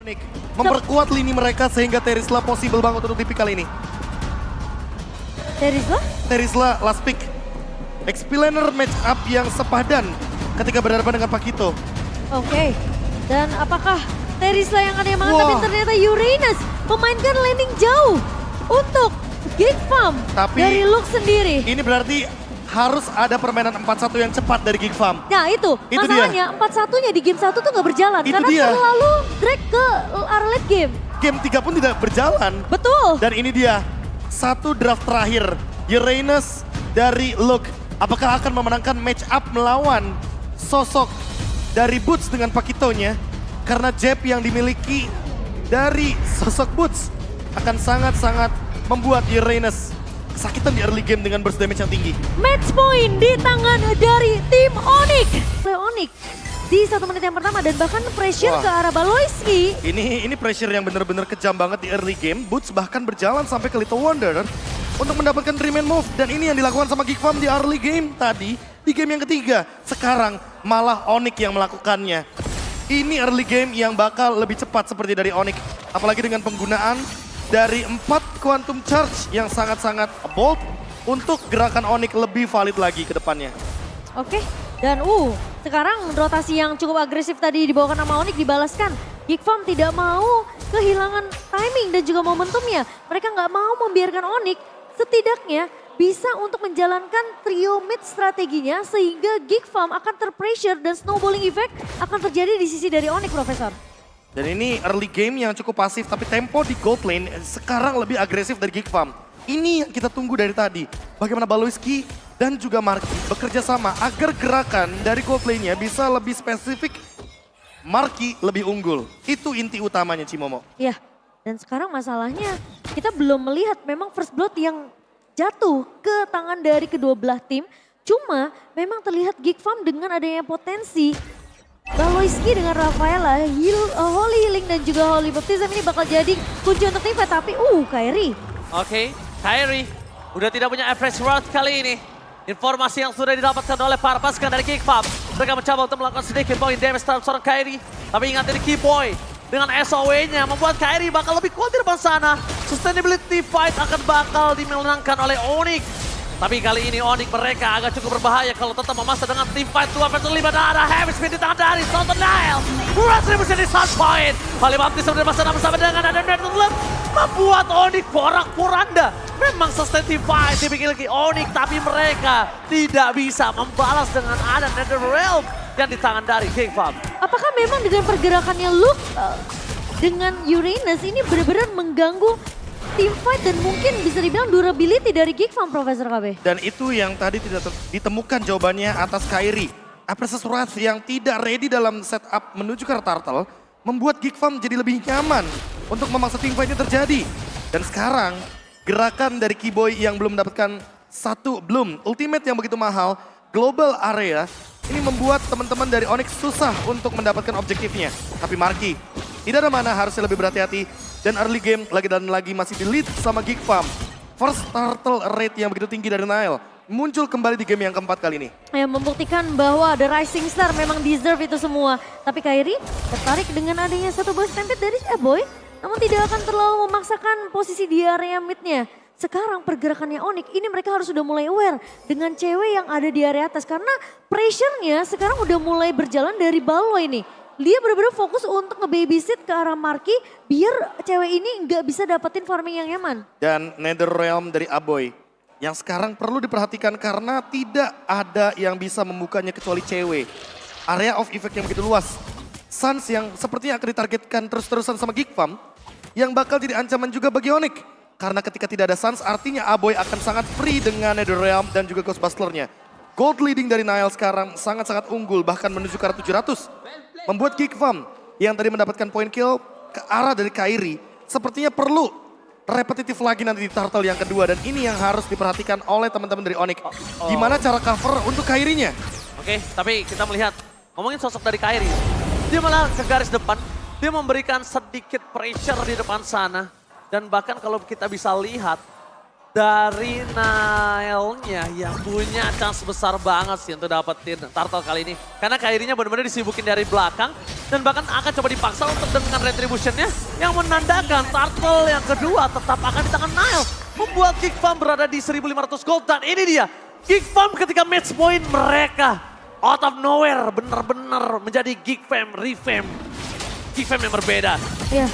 Nick, memperkuat lini mereka sehingga Terizla possible banget untuk di pick kali ini. Terizla? Terizla last pick. Explainer match up yang sepadan ketika berhadapan dengan Pakito. Oke. Dan apakah Terizla yang akan diamankan? Wah. Tapi ternyata Uranus memainkan landing jauh untuk Geek Farm Tapi dari Lux sendiri. ini berarti harus ada permainan 4-1 yang cepat dari Geek Farm. Nah itu masalahnya 4-1-nya di game 1 tuh gak berjalan. Itu karena dia. terlalu drag ke arah late game. Game 3 pun tidak berjalan. Betul. Dan ini dia, satu draft terakhir. Uranus dari Look. Apakah akan memenangkan match up melawan sosok dari Boots dengan Pakitonya? Karena jab yang dimiliki dari sosok Boots akan sangat-sangat membuat Uranus kesakitan di early game dengan burst damage yang tinggi. Match point di tangan dari tim Onyx. Onyx di 1 menit yang pertama dan bahkan pressure Wah. ke arah Baloyski. Ini pressure yang benar-benar kejam banget di early game. Boots bahkan berjalan sampai ke Little Wonder untuk mendapatkan remain move. Dan ini yang dilakukan sama Geek Farm di early game tadi. Di game yang ketiga, sekarang malah Onyx yang melakukannya. Ini early game yang bakal lebih cepat seperti dari Onyx. Apalagi dengan penggunaan dari 4 Quantum Charge yang sangat-sangat bold untuk gerakan Onyx lebih valid lagi ke depannya. Oke, dan sekarang rotasi yang cukup agresif tadi dibawakan sama Onyx dibalaskan. Geek Farm tidak mau kehilangan timing dan juga momentumnya. Mereka nggak mau membiarkan Onyx setidaknya bisa untuk menjalankan trio mid strateginya sehingga Geek Farm akan terpressure dan snowballing effect akan terjadi di sisi dari Onyx, Profesor. Dan ini early game yang cukup pasif, tapi tempo di gold lane sekarang lebih agresif dari Geek Farm. Ini yang kita tunggu dari tadi. Bagaimana Baloyski dan juga Marky bekerja sama agar gerakan dari gold lane-nya bisa lebih spesifik. Marky lebih unggul. Itu inti utamanya Cimomo. Ya, dan sekarang masalahnya kita belum melihat memang first blood yang jatuh ke tangan dari kedua belah tim. Cuma memang terlihat Geek Farm dengan adanya potensi Baloyski dengan Rafaela, Holy Healing dan juga Holy Baptism ini bakal jadi kunci untuk tim fight. Tapi Kairi. Oke, Kairi udah tidak punya average world kali ini. Informasi yang sudah didapatkan oleh para pasukan dari Geek Farm. Mereka mencoba untuk melakukan sedikit point damage terhadap seorang Kairi. Tapi ingat ini key boy dengan SOW-nya membuat Kairi bakal lebih kuat di depan sana. Sustainability fight akan bakal dimenangkan oleh Onyx. Tapi kali ini Onyx mereka agak cukup berbahaya kalau tetap memaksa dengan tim fight 2 versus 5 dan ada heavy speed di tangan dari Sultan Nile. Retribution di start point. Holy Baptism di depan sana bersama dengan ada Nether Lab membuat Onyx porak-poranda. Memang sustainability fight dibikin lagi Onyx tapi mereka tidak bisa membalas dengan ada Nether Realm yang di tangan dari Geek Farm. Apakah memang dengan pergerakannya Luke dengan Uranus ini benar-benar mengganggu team fight dan mungkin bisa dibilang durability dari Geek Farm, Profesor KB? Dan itu yang tadi tidak ditemukan jawabannya atas Kairi. Apprecious Wrath yang tidak ready dalam setup menuju ke Turtle membuat Geek Farm jadi lebih nyaman untuk memaksa team fight ini terjadi. Dan sekarang gerakan dari Keyboy yang belum mendapatkan ultimate yang begitu mahal, global area, ini membuat teman-teman dari Onyx susah untuk mendapatkan objektifnya. Tapi Marky tidak ada mana, harusnya lebih berhati-hati. Dan early game lagi dan lagi masih di lead sama Geek Farm. First turtle rate yang begitu tinggi dari Nile muncul kembali di game yang keempat kali ini. Yang membuktikan bahwa The Rising Star memang deserve itu semua. Tapi Kairi tertarik dengan adanya satu burst stampede dari Boy, namun tidak akan terlalu memaksakan posisi di area midnya. Sekarang pergerakannya Onyx, ini mereka harus sudah mulai aware dengan cewek yang ada di area atas. Karena pressure-nya sekarang udah mulai berjalan dari Balo ini. Dia benar-benar fokus untuk nge-babysit ke arah Marky biar cewek ini nggak bisa dapetin farming yang nyaman. Dan Nether Realm dari Aboy yang sekarang perlu diperhatikan karena tidak ada yang bisa membukanya kecuali cewek. Area of effect yang begitu luas. Suns yang sepertinya akan ditargetkan terus-terusan sama Geek Farm yang bakal jadi ancaman juga bagi Onyx. Karena ketika tidak ada Suns artinya Aboy akan sangat free dengan Nether Realm dan juga Ghostbuster-nya. Gold leading dari Nile sekarang sangat-sangat unggul bahkan menuju ke arah 700. Membuat Geek Farm yang tadi mendapatkan point kill ke arah dari Kairi sepertinya perlu repetitif lagi nanti di turtle yang kedua. Dan ini yang harus diperhatikan oleh teman-teman dari Onyx. Gimana cara cover untuk Kairinya? Oke, tapi kita melihat, ngomongin sosok dari Kairi. Dia malah ke garis depan, dia memberikan sedikit pressure di depan sana. Dan bahkan kalau kita bisa lihat, dari Nile-nya yang punya chance besar banget sih untuk dapetin Turtle kali ini. Karena Kairi-nya benar-benar disibukin dari belakang dan bahkan akan coba dipaksa untuk dengan Retribution-nya yang menandakan Turtle yang kedua tetap akan di tangan Nile. Membuat Geek Farm berada di 1.500 gold dan ini dia Geek Farm ketika match point mereka out of nowhere benar-benar menjadi Geek Farm revamp. Geek Farm yang berbeda. Ya,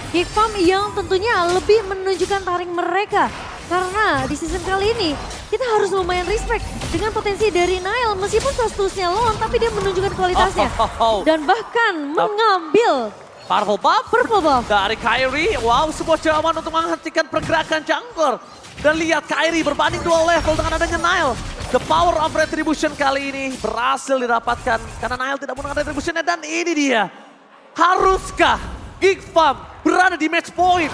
Geek Farm yang tentunya lebih menunjukkan taring mereka. Karena di season kali ini kita harus lumayan respect dengan potensi dari Nile. Meskipun statusnya lone tapi dia menunjukkan kualitasnya. Dan bahkan mengambil Purple buff. Dari Kairi, wow sebuah jawaban untuk menghentikan pergerakan jungler. Dan lihat Kairi berbanding 2 level dengan adanya Nile. The power of Retribution kali ini berhasil didapatkan karena Nile tidak menggunakan Retribution-nya dan ini dia. Haruskah Geek Farm berada di match point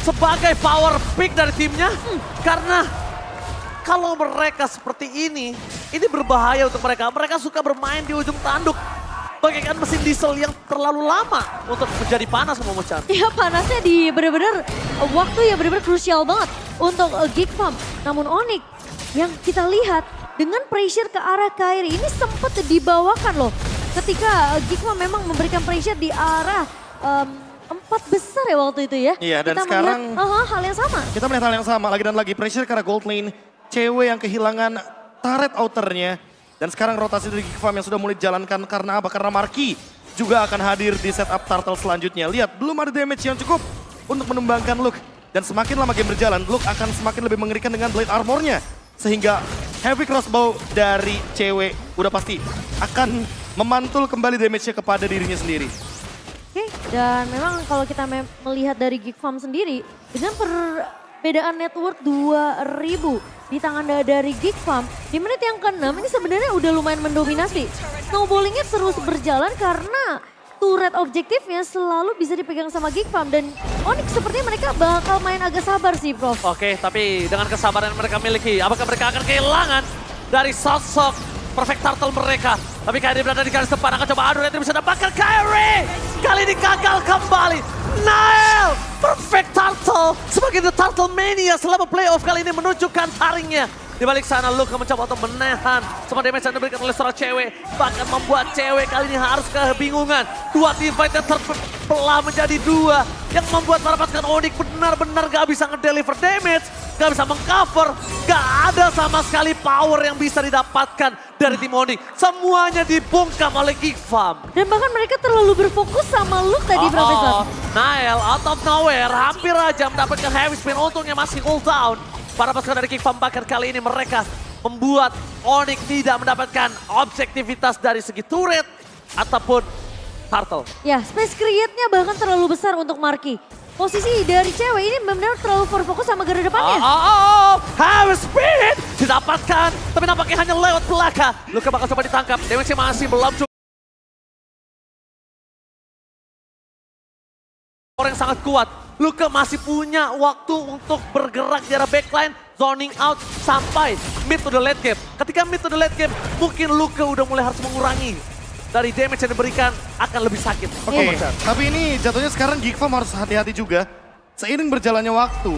sebagai power pick dari timnya? Karena kalau mereka seperti ini berbahaya untuk mereka. Mereka suka bermain di ujung tanduk. Bagaikan mesin diesel yang terlalu lama untuk menjadi panas sama Mochan. Iya panasnya di benar-benar waktu yang benar-benar krusial banget untuk Geek Farm. Namun Onyx yang kita lihat dengan pressure ke arah Kairi ini sempat dibawakan loh. Ketika Geek Farm memang memberikan pressure di arah 4 besar ya waktu itu ya. Iya dan kita sekarang melihat, hal yang sama. Kita melihat hal yang sama lagi dan lagi. Pressure karena gold lane. Cewek yang kehilangan turret outernya. Dan sekarang rotasi dari Geek Farm yang sudah mulai dijalankan karena apa? Karena Marky juga akan hadir di setup Turtle selanjutnya. Lihat, belum ada damage yang cukup untuk menumbangkan Luke. Dan semakin lama game berjalan, Luke akan semakin lebih mengerikan dengan blade armornya. Sehingga heavy crossbow dari cewek udah pasti akan memantul kembali damage-nya kepada dirinya sendiri. Oke, dan memang kalau kita melihat dari Geek Farm sendiri, dengan perbedaan net worth 2.000 di tangan dari Geek Farm, di menit yang ke-6 ini sebenarnya udah lumayan mendominasi. Snowballingnya terus berjalan karena turret objektifnya selalu bisa dipegang sama Geek Farm. Dan Onyx sepertinya mereka bakal main agak sabar sih, Prof. Oke, tapi dengan kesabaran yang mereka miliki, apakah mereka akan kehilangan dari sosok perfect turtle mereka? Tapi Kairi berada di garis depan, akan coba adu Retribution dan bakal Kairi! Kali ini gagal kembali. Nile! Perfect turtle sebagai the turtle mania selama playoff kali ini menunjukkan taringnya. Di balik sana Luke mencoba untuk menahan semua damage yang diberikan oleh seorang cewek. Bahkan membuat cewek kali ini harus kebingungan. Dua teamfight yang terbelah menjadi dua. Yang membuat para pasukan Onyx benar-benar gak bisa ngedeliver damage. Gak bisa mengcover. Gak ada sama sekali power yang bisa didapatkan dari tim Onyx. Semuanya dibungkam oleh Geek Farm. Dan bahkan mereka terlalu berfokus sama Luke tadi, Profesor. Nile out of nowhere hampir aja mendapatkan heavy spin. Untungnya masih cooldown. Para pasukan dari Geek Farm bahkan kali ini mereka membuat Onyx tidak mendapatkan objektivitas dari segi turret ataupun turtle. Ya, space create-nya bahkan terlalu besar untuk Marky. Posisi dari cewek ini benar-benar terlalu berfokus sama garda depannya. Heavy speed didapatkan, tapi nampaknya hanya lewat belakang. Luka bakal coba ditangkap, damage-nya masih belum cukup. Orang yang sangat kuat, Luka masih punya waktu untuk bergerak di arah backline, zoning out sampai mid to the late game. Ketika mid to the late game, mungkin Luka udah mulai harus mengurangi dari damage yang diberikan akan lebih sakit. Oke, tapi ini jatuhnya sekarang Geek Farm harus hati-hati juga. Seiring berjalannya waktu,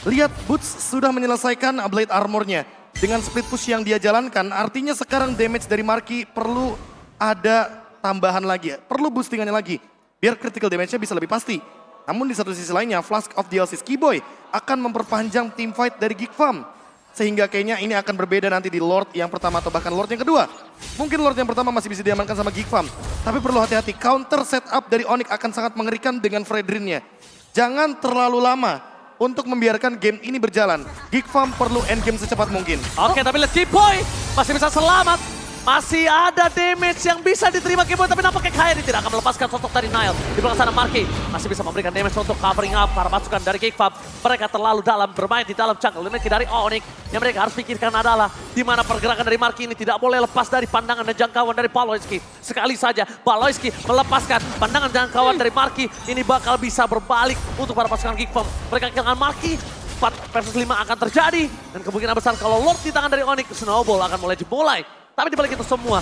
lihat Boots sudah menyelesaikan blade armornya. Dengan split push yang dia jalankan, artinya sekarang damage dari Marky perlu ada tambahan lagi, perlu boostingannya lagi. Biar critical damage-nya bisa lebih pasti. Namun di satu sisi lainnya, Flask of DLC Skiboy akan memperpanjang team fight dari Geek Farm. Sehingga kayaknya ini akan berbeda nanti di Lord yang pertama atau bahkan Lord yang kedua. Mungkin Lord yang pertama masih bisa diamankan sama Geek Farm. Tapi perlu hati-hati, counter setup dari Onyx akan sangat mengerikan dengan Fredrin-nya. Jangan terlalu lama untuk membiarkan game ini berjalan. Geek Farm perlu endgame secepat mungkin. Oke, tapi lihat Skiboy masih bisa selamat. Masih ada damage yang bisa diterima Skiboy, tapi nampaknya Kairi tidak akan melepaskan sosok dari Nile. Di belakang sana Marky masih bisa memberikan damage untuk covering up para pasukan dari Geek Farm. Mereka terlalu dalam bermain di dalam jungle. Limit dari Onyx yang mereka harus pikirkan adalah di mana pergerakan dari Marky ini tidak boleh lepas dari pandangan dan jangkauan dari Paloyski. Sekali saja Paloyski melepaskan pandangan dan jangkauan dari Marky, ini bakal bisa berbalik untuk para pasukan Geek Farm. Mereka kehilangan Marky, 4 versus 5 akan terjadi. Dan kemungkinan besar kalau Lord di tangan dari Onyx, snowball akan mulai dimulai. Tapi dibalik itu semua,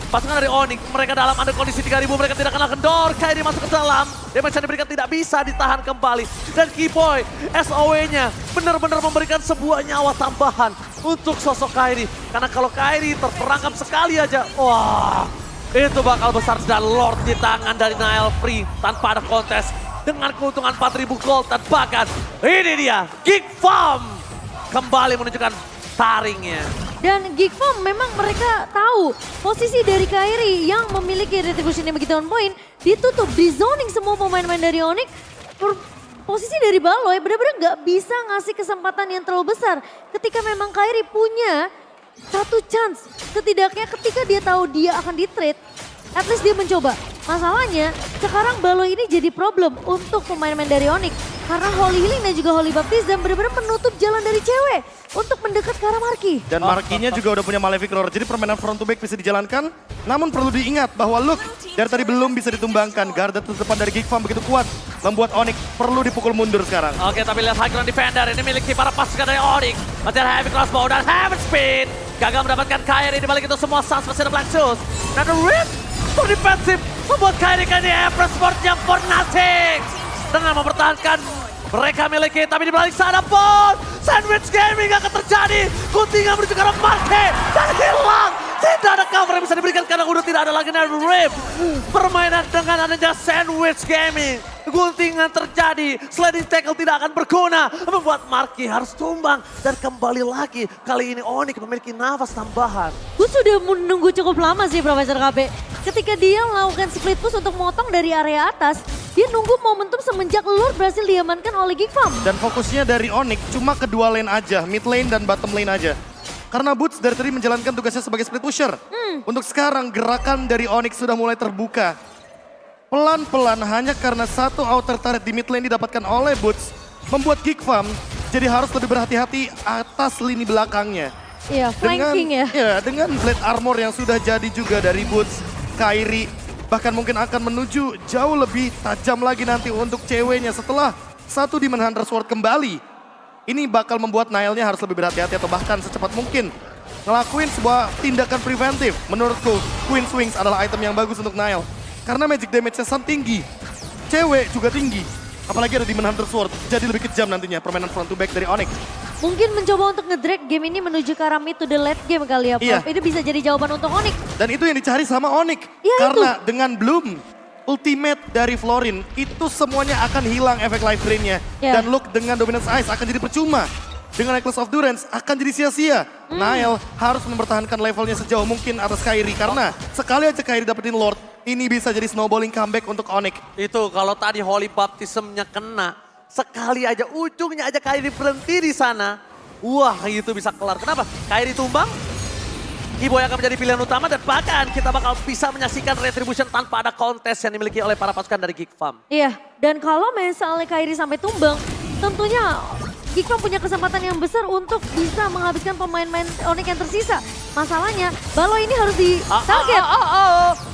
Pasukan dari Onyx, mereka dalam ada kondisi 3000, mereka tidak kena kendor. Kairi masuk ke dalam, damage yang diberikan tidak bisa ditahan kembali. Dan Kiboy, SOE-nya benar-benar memberikan sebuah nyawa tambahan untuk sosok Kairi. Karena kalau Kairi terperangkap sekali aja, wah, itu bakal besar. Dan Lord di tangan dari Nile Free tanpa ada kontes. Dengan keuntungan 4000 gold dan bahkan ini dia, Geek Farm kembali menunjukkan taringnya. Dan Geek Farm memang mereka tahu posisi dari Kairi yang memiliki retribution yang begitu on point ditutup, di zoning semua pemain-pemain dari Onyx. Posisi dari Baloy benar-benar nggak bisa ngasih kesempatan yang terlalu besar. Ketika memang Kairi punya satu chance, setidaknya ketika dia tahu dia akan di-trade, at least dia mencoba. Masalahnya sekarang Baloy ini jadi problem untuk pemain-pemain dari Onyx. Karena Holy Healing dan juga Holy Baptism benar-benar menutup jalan dari cewek untuk mendekat ke arah Marky. Dan Marky-nya juga udah punya Malefic Roar, jadi permainan front to back bisa dijalankan. Namun perlu diingat bahwa look, dari tadi belum bisa ditumbangkan. Garda terdepan dari Geek Farm begitu kuat, membuat Onyx perlu dipukul mundur sekarang. Oke, tapi lihat high ground defender ini miliki para pasukan dari Onyx. Masih ada heavy crossbow dan heavy speed. Gagal mendapatkan Kairi di balik itu semua. Sans masih ada Black Shoes. Dan the Rip for defensive membuat Kairi kali Empress Sword-nya for nothing. Dengan mempertahankan mereka miliki, tapi di balik sana pun Sandwich Gaming akan terjadi. Guntingan menuju ke arah Marky dan hilang. Tidak ada cover yang bisa diberikan karena udah tidak ada lagi dari Rip. Permainan dengan adanya Sandwich Gaming. Guntingan terjadi, sliding tackle tidak akan berguna. Membuat Marky harus tumbang. Dan kembali lagi, kali ini Onyx memiliki nafas tambahan. Gue sudah menunggu cukup lama sih Profesor KB. Ketika dia melakukan split push untuk motong dari area atas, dia nunggu momentum semenjak Lord berhasil diamankan oleh Geek Farm. Dan fokusnya dari Onyx cuma kedua lane aja, mid lane dan bottom lane aja. Karena Boots dari tadi menjalankan tugasnya sebagai split pusher. Untuk sekarang gerakan dari Onyx sudah mulai terbuka. Pelan-pelan hanya karena satu outer turret di mid lane didapatkan oleh Boots, membuat Geek Farm jadi harus lebih berhati-hati atas lini belakangnya. Iya, flanking ya. Ya, dengan blade armor yang sudah jadi juga dari Boots, Kairi bahkan mungkin akan menuju jauh lebih tajam lagi nanti untuk ceweknya setelah satu Demon Hunter Sword kembali. Ini bakal membuat Nile-nya harus lebih berhati-hati atau bahkan secepat mungkin ngelakuin sebuah tindakan preventif. Menurutku, Queen's Wings adalah item yang bagus untuk Nile. Karena magic damage-nya sangat tinggi, cewek juga tinggi. Apalagi ada Demon Hunter Sword, jadi lebih kejam nantinya permainan front to back dari Onyx. Mungkin mencoba untuk nge-drag game ini menuju ke arah mid to the late game kali ya, Prof. Iya. Ini bisa jadi jawaban untuk Onyx. Dan itu yang dicari sama Onyx. Iya, Karena dengan Bloom, ultimate dari Florin, itu semuanya akan hilang efek life drain-nya. Iya. Dan Look dengan Dominance Ice akan jadi percuma. Dengan Necklace of Durance akan jadi sia-sia. Nile harus mempertahankan levelnya sejauh mungkin atas Kairi. Karena sekali aja Kairi dapetin Lord, ini bisa jadi snowballing comeback untuk Onyx. Itu kalau tadi Holy Baptism-nya kena, sekali aja ujungnya aja Kairi berhenti di sana. Wah, itu bisa kelar. Kenapa? Kairi tumbang, Kiboy akan menjadi pilihan utama dan bahkan kita bakal bisa menyaksikan retribution tanpa ada kontes yang dimiliki oleh para pasukan dari Geek Farm. Iya, dan kalau misalnya Kairi sampai tumbang, tentunya Geek Farm punya kesempatan yang besar untuk bisa menghabiskan pemain-pemain Onyx yang tersisa. Masalahnya, Baloy ini harus di-target.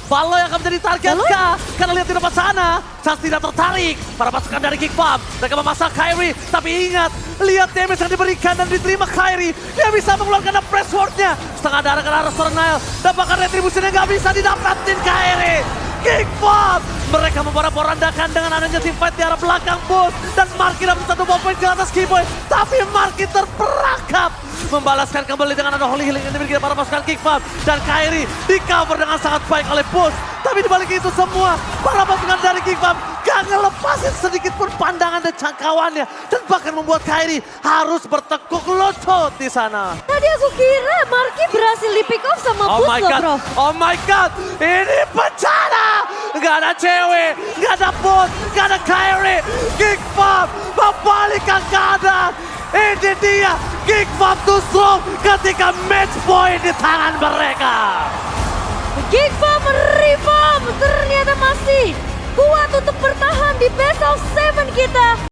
Baloy akan menjadi target Baloy? kah? Karena lihat di depan sana, Sans tidak tertarik. Para pasukan dari Geek Farm, mereka memasak Kairi. Tapi ingat, lihat damage yang diberikan dan diterima Kairi. Dia bisa mengeluarkan press sword-nya. Setengah darah ke arah seorang Nile. Dan bahkan retribusinya nggak bisa didapatin Kairi. Geek Farm, mereka memporak-porandakan dengan adanya team fight di arah belakang booth. Dan Marky dapat satu poin ke atas Kiboy. Tapi Marky terperangkap. Membalaskan kembali dengan ada Holy Healing yang dimiliki para pasukan Geek Farm. Dan Kairi di cover dengan sangat baik oleh Booth. Tapi dibalik itu semua, para pasukan dari Geek Farm gak ngelepasin sedikit pun pandangan dan jangkauannya. Dan bahkan membuat Kairi harus bertekuk lutut di sana. Tadi aku kira Marky berhasil di-pick off sama Oh Boots my loh, god, Prof. oh my god, ini bencana. Gak ada cewek, gak ada Booth, gak ada Kairi. Geek Farm membalikkan keadaan. Ini dia, Geek Farm too strong ketika match point di tangan mereka. Geek Farm reform ternyata masih kuat untuk bertahan di best of 7 kita.